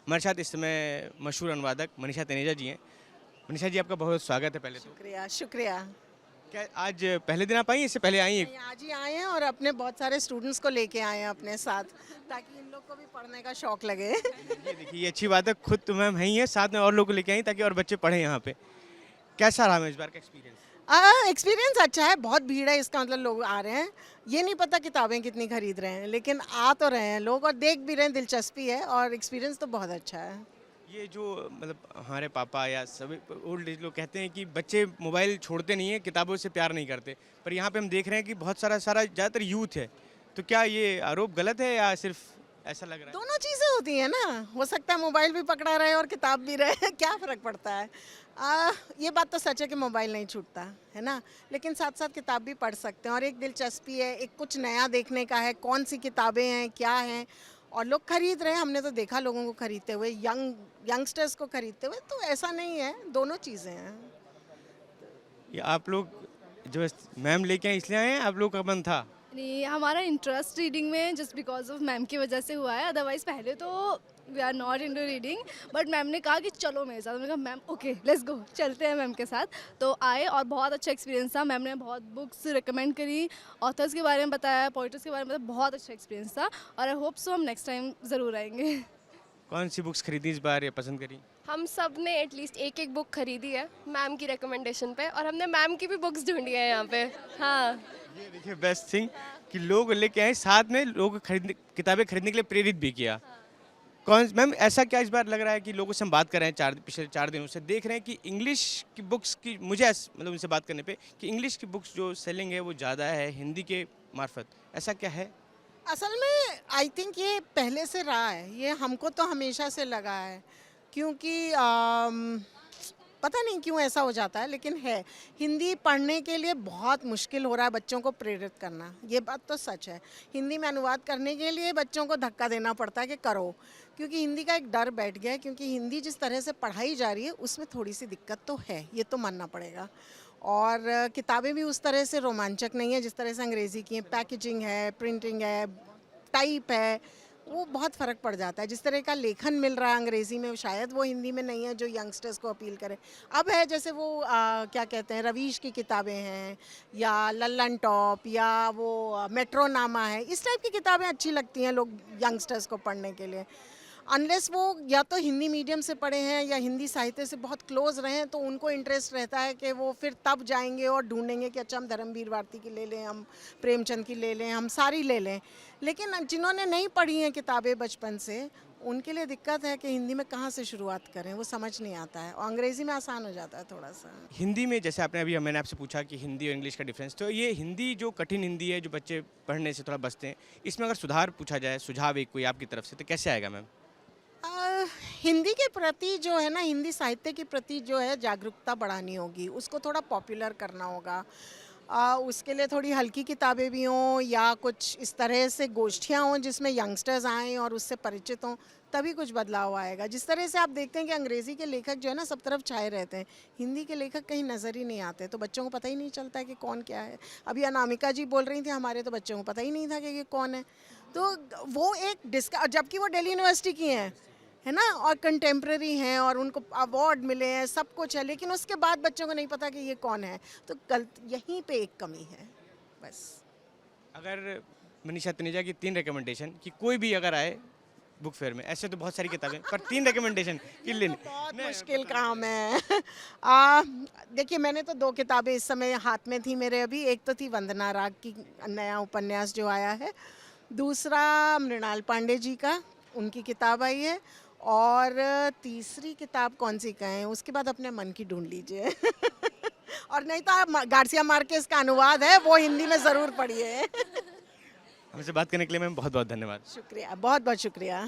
हमारे साथ इस समय मशहूर अनुवादक मनीषा तनेजा जी हैं। मनीषा जी, आपका बहुत स्वागत है। पहले तो शुक्रिया शुक्रिया। क्या आज पहले दिन आप आई, इससे पहले आई हैं? नहीं, आज ही आए हैं और अपने बहुत सारे स्टूडेंट्स को लेके आए हैं अपने साथ, ताकि इन लोग को भी पढ़ने का शौक लगे। ये देखिए, ये अच्छी बात है। खुद तो मैम हैं ही हैं, साथ में और लोग को लेके आई ताकि और बच्चे पढ़ें यहाँ पे। कैसा रहा मैम इस बार का एक्सपीरियंस? एक्सपीरियंस अच्छा है, बहुत भीड़ है, इसका मतलब लोग आ रहे हैं। ये नहीं पता किताबें कितनी खरीद रहे हैं, लेकिन आ तो रहे हैं लोग और देख भी रहे हैं, दिलचस्पी है और एक्सपीरियंस तो बहुत अच्छा है। ये जो मतलब हमारे पापा या सभी ओल्ड एज लोग कहते हैं कि बच्चे मोबाइल छोड़ते नहीं हैं, किताबों से प्यार नहीं करते, पर यहाँ पे हम देख रहे हैं कि बहुत सारा ज़्यादातर यूथ है। तो क्या ये आरोप गलत है या सिर्फ ऐसा लग रहा है? दोनों चीज़ें होती हैं ना, हो सकता है मोबाइल भी पकड़ा रहे और किताब भी रहे। क्या फ़र्क पड़ता है। ये बात तो सच है कि मोबाइल नहीं छूटता है ना, लेकिन साथ साथ किताब भी पढ़ सकते हैं और एक दिलचस्पी है, एक कुछ नया देखने का है, कौन सी किताबें हैं, क्या हैं, और लोग खरीद रहे हैं। हमने तो देखा लोगों को खरीदते हुए, यंगस्टर्स को खरीदते हुए, तो ऐसा नहीं है, दोनों चीज़ें हैं। ये आप लोग जो मैम लेके आए इसलिए आए हैं, आप लोग का मन था? नहीं, हमारा इंटरेस्ट रीडिंग में जस्ट बिकॉज ऑफ मैम की वजह से हुआ है। अदरवाइज पहले तो we are not into reading, but ma'am ने कहा कि चलो मेरे साथ। मैंने कहा मैम ओके लेट्स गो, चलते हैं मैम के साथ। तो आए और बहुत अच्छा एक्सपीरियंस था। मैम ने बहुत बुक्स रिकमेंड करी, ऑथर्स के बारे में बताया, पोइटर्स के बारे में बताया। बहुत अच्छा एक्सपीरियंस था और आई होप सो हम नेक्स्ट टाइम ज़रूर आएंगे। कौन सी बुक्स खरीदी इस बार या पसंद करी? हम सब ने एटलीस्ट एक एक बुक खरीदी है मैम की रिकमेंडेशन पे, और हमने मैम की भी बुक्स ढूंढी है यहाँ पे। हाँ, ये देखिए बेस्ट थिंग कि लोग लेके आए, साथ में लोग किताबें खरीदने के लिए प्रेरित भी किया। कौन मैम ऐसा क्या इस बार लग रहा है कि लोगों से हम बात कर रहे हैं, पिछले 4 दिनों से देख रहे हैं कि इंग्लिश की बुक्स की, मुझे मतलब उनसे बात करने पे कि इंग्लिश की बुक्स जो सेलिंग है वो ज़्यादा है हिंदी के मार्फत, ऐसा क्या है? असल में आई थिंक ये पहले से रहा है, ये हमको तो हमेशा से लगा है, क्योंकि पता नहीं क्यों ऐसा हो जाता है, लेकिन है। हिंदी पढ़ने के लिए बहुत मुश्किल हो रहा है बच्चों को प्रेरित करना, ये बात तो सच है। हिंदी में अनुवाद करने के लिए बच्चों को धक्का देना पड़ता है कि करो, क्योंकि हिंदी का एक डर बैठ गया है, क्योंकि हिंदी जिस तरह से पढ़ाई जा रही है उसमें थोड़ी सी दिक्कत तो है, ये तो मानना पड़ेगा। और किताबें भी उस तरह से रोमांचक नहीं है जिस तरह से अंग्रेज़ी की हैं। पैकेजिंग है, प्रिंटिंग है, टाइप है, वो बहुत फ़र्क पड़ जाता है। जिस तरह का लेखन मिल रहा है अंग्रेज़ी में, शायद वो हिंदी में नहीं है जो यंगस्टर्स को अपील करे। अब है जैसे वो क्या कहते हैं, रवीश की किताबें हैं, या लल्लन टॉप, या वो मेट्रोनामा है, इस टाइप की किताबें अच्छी लगती हैं लोग यंगस्टर्स को पढ़ने के लिए। अनलेस वो या तो हिंदी मीडियम से पढ़े हैं या हिंदी साहित्य से बहुत क्लोज रहे हैं, तो उनको इंटरेस्ट रहता है कि वो फिर तब जाएंगे और ढूंढेंगे कि अच्छा हम धर्मवीर भारती की ले लें, हम प्रेमचंद की ले लें, हम सारी ले लें। लेकिन जिन्होंने नहीं पढ़ी हैं किताबें बचपन से, उनके लिए दिक्कत है कि हिंदी में कहाँ से शुरुआत करें, वो समझ नहीं आता है। और अंग्रेज़ी में आसान हो जाता है थोड़ा सा। हिंदी में जैसे आपने अभी मैंने आपसे पूछा कि हिंदी और इंग्लिश का डिफरेंस, तो ये हिंदी जो कठिन हिंदी है जो बच्चे पढ़ने से थोड़ा बचते हैं, इसमें अगर सुधार पूछा जाए, सुझाव एक कोई आपकी तरफ से, तो कैसे आएगा मैम? हिंदी के प्रति जो है ना, हिंदी साहित्य के प्रति जो है जागरूकता बढ़ानी होगी, उसको थोड़ा पॉपुलर करना होगा। उसके लिए थोड़ी हल्की किताबें भी हों, या कुछ इस तरह से गोष्ठियाँ हों जिसमें यंगस्टर्स आएँ और उससे परिचित हों, तभी कुछ बदलाव आएगा। जिस तरह से आप देखते हैं कि अंग्रेज़ी के लेखक जो है ना सब तरफ छाए रहते हैं, हिंदी के लेखक कहीं नज़र ही नहीं आते, तो बच्चों को पता ही नहीं चलता है कि कौन क्या है। अभी अनामिका जी बोल रही थी, हमारे तो बच्चों को पता ही नहीं था कि ये कौन है। तो वो एक जबकि वो दिल्ली यूनिवर्सिटी की हैं, है ना, और कंटेम्प्रेरी हैं और उनको अवार्ड मिले हैं, सब कुछ है, लेकिन उसके बाद बच्चों को नहीं पता कि ये कौन है। तो यहीं पे एक कमी है बस। अगर मनीषा तनेजा की 3 रिकमेंडेशन कि कोई भी अगर आए बुक फेयर में, ऐसे तो बहुत सारी किताबें, पर 3 रिकमेंडेशन कि लेनी बहुत नहीं, मुश्किल काम है। देखिए, मैंने तो 2 किताबें इस समय हाथ में थी मेरे अभी। एक तो थी वंदना राग की नया उपन्यास जो आया है, दूसरा मृणाल पांडे जी का, उनकी किताब आई है, और तीसरी किताब कौन सी कहें, उसके बाद अपने मन की ढूंढ लीजिए। और नहीं तो आप गार्सिया मार्केस का अनुवाद है, वो हिंदी में ज़रूर पढ़िए। हमसे बात करने के लिए मैम बहुत बहुत धन्यवाद। शुक्रिया, बहुत बहुत शुक्रिया।